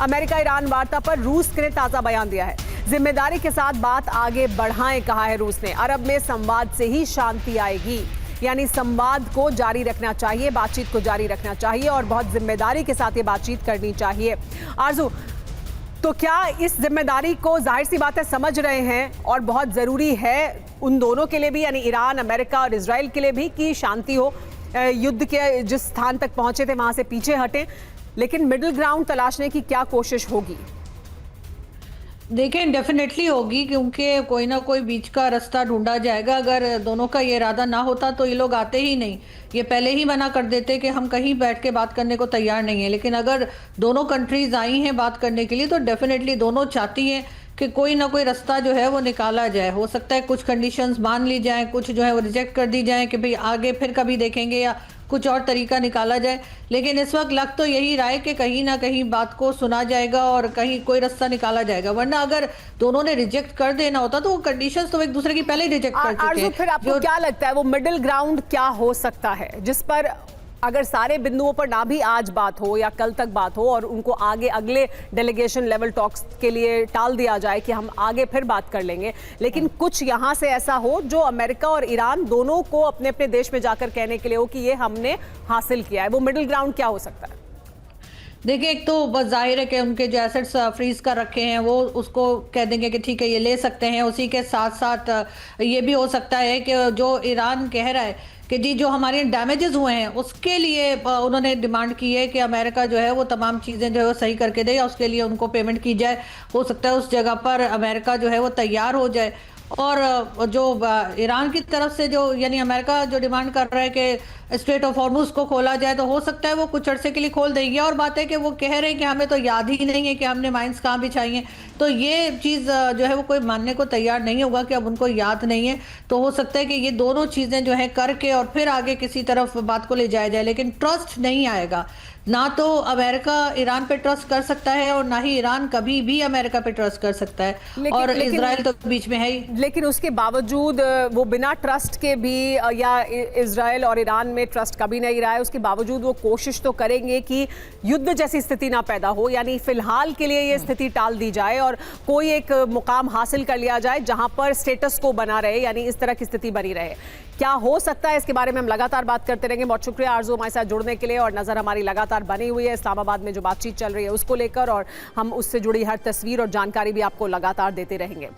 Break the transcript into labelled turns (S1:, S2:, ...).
S1: America Iran वार्ता पर रूस ने ताजा बयान दिया है। जिम्मेदारी के साथ बात आगे बढ़ाएं, कहा है रूस ने। अरब में संवाद से ही शांति आएगी, यानी संवाद को जारी रखना चाहिए, बातचीत को जारी रखना चाहिए और बहुत जिम्मेदारी के साथ ये बातचीत करनी चाहिए। आरजू, तो क्या इस जिम्मेदारी को जाहिर सी बात है समझ रहे हैं और बहुत ज़रूरी है उन दोनों के लिए भी, यानी ईरान, अमेरिका और इजराइल के लिए भी, कि शांति हो, युद्ध के जिस स्थान तक पहुंचे थे वहां से पीछे हटें, लेकिन मिडिल ग्राउंड तलाशने की क्या कोशिश होगी?
S2: देखें, डेफिनेटली होगी, क्योंकि कोई ना कोई बीच का रास्ता ढूंढा जाएगा। अगर दोनों का ये इरादा ना होता तो ये लोग आते ही नहीं, ये पहले ही मना कर देते कि हम कहीं बैठ के बात करने को तैयार नहीं है। लेकिन अगर दोनों कंट्रीज आई हैं बात करने के लिए तो डेफिनेटली दोनों चाहती हैं कि कोई ना कोई रास्ता जो है वो निकाला जाए। हो सकता है कुछ कंडीशंस मान ली जाएं, कुछ जो है वो रिजेक्ट कर दी जाएं कि भाई आगे फिर कभी देखेंगे, या कुछ और तरीका निकाला जाए। लेकिन इस वक्त लग तो यही रहा है कि कहीं ना कहीं बात को सुना जाएगा और कहीं कोई रास्ता निकाला जाएगा। वरना अगर दोनों ने रिजेक्ट कर देना होता तो वो कंडीशंस तो एक दूसरे की पहले ही रिजेक्ट कर चुके हैं।
S1: फिर आपको क्या लगता है वो मिडिल ग्राउंड क्या हो सकता है, जिस पर अगर सारे बिंदुओं पर ना भी आज बात हो या कल तक बात हो और उनको आगे अगले डेलीगेशन लेवल टॉक्स के लिए टाल दिया जाए कि हम आगे फिर बात कर लेंगे, लेकिन कुछ यहाँ से ऐसा हो जो अमेरिका और ईरान दोनों को अपने अपने देश में जाकर कहने के लिए हो कि ये हमने हासिल किया है, वो मिडिल ग्राउंड क्या हो सकता है?
S2: देखिए, एक तो बस जाहिर है कि उनके जो एसेट्स फ्रीज कर रखे हैं वो उसको कह देंगे कि ठीक है ये ले सकते हैं। उसी के साथ साथ ये भी हो सकता है कि जो ईरान कह रहा है कि जी जो हमारे डैमेजेस हुए हैं उसके लिए उन्होंने डिमांड की है कि अमेरिका जो है वो तमाम चीज़ें जो है वो सही करके दे, या उसके लिए उनको पेमेंट की जाए। हो सकता है उस जगह पर अमेरिका जो है वो तैयार हो जाए। और जो ईरान की तरफ से जो यानी अमेरिका जो डिमांड कर रहा है कि स्ट्रेट ऑफ हॉर्मुज को खोला जाए, तो हो सकता है वो कुछ अरसे के लिए खोल देंगे। और बात है कि वो कह रहे हैं कि हमें तो याद ही नहीं है कि हमने माइंस कहाँ बिछाई हैं। तो ये चीज़ जो है वो कोई मानने को तैयार नहीं होगा कि अब उनको याद नहीं है। तो हो सकता है कि ये दोनों चीज़ें जो है करके और फिर आगे किसी तरफ बात को ले जाया जाए, लेकिन ट्रस्ट नहीं आएगा। ना तो अमेरिका ईरान पे ट्रस्ट कर सकता है और ना ही ईरान कभी भी अमेरिका पे ट्रस्ट कर सकता है। और इजराइल तो बीच में है ही।
S1: लेकिन उसके बावजूद वो बिना ट्रस्ट के भी, या इजराइल और ईरान में ट्रस्ट कभी नहीं रहा है, उसके बावजूद वो कोशिश तो करेंगे कि युद्ध जैसी स्थिति ना पैदा हो, यानी फिलहाल के लिए ये स्थिति टाल दी जाए और कोई एक मुकाम हासिल कर लिया जाए जहां पर स्टेटस को बना रहे, यानी इस तरह की स्थिति बनी रहे। क्या हो सकता है इसके बारे में हम लगातार बात करते रहेंगे। बहुत शुक्रिया आरजू हमारे साथ जुड़ने के लिए, और नजर हमारी लगातार बनी हुई है इस्लामाबाद में जो बातचीत चल रही है उसको लेकर, और हम उससे जुड़ी हर तस्वीर और जानकारी भी आपको लगातार देते रहेंगे।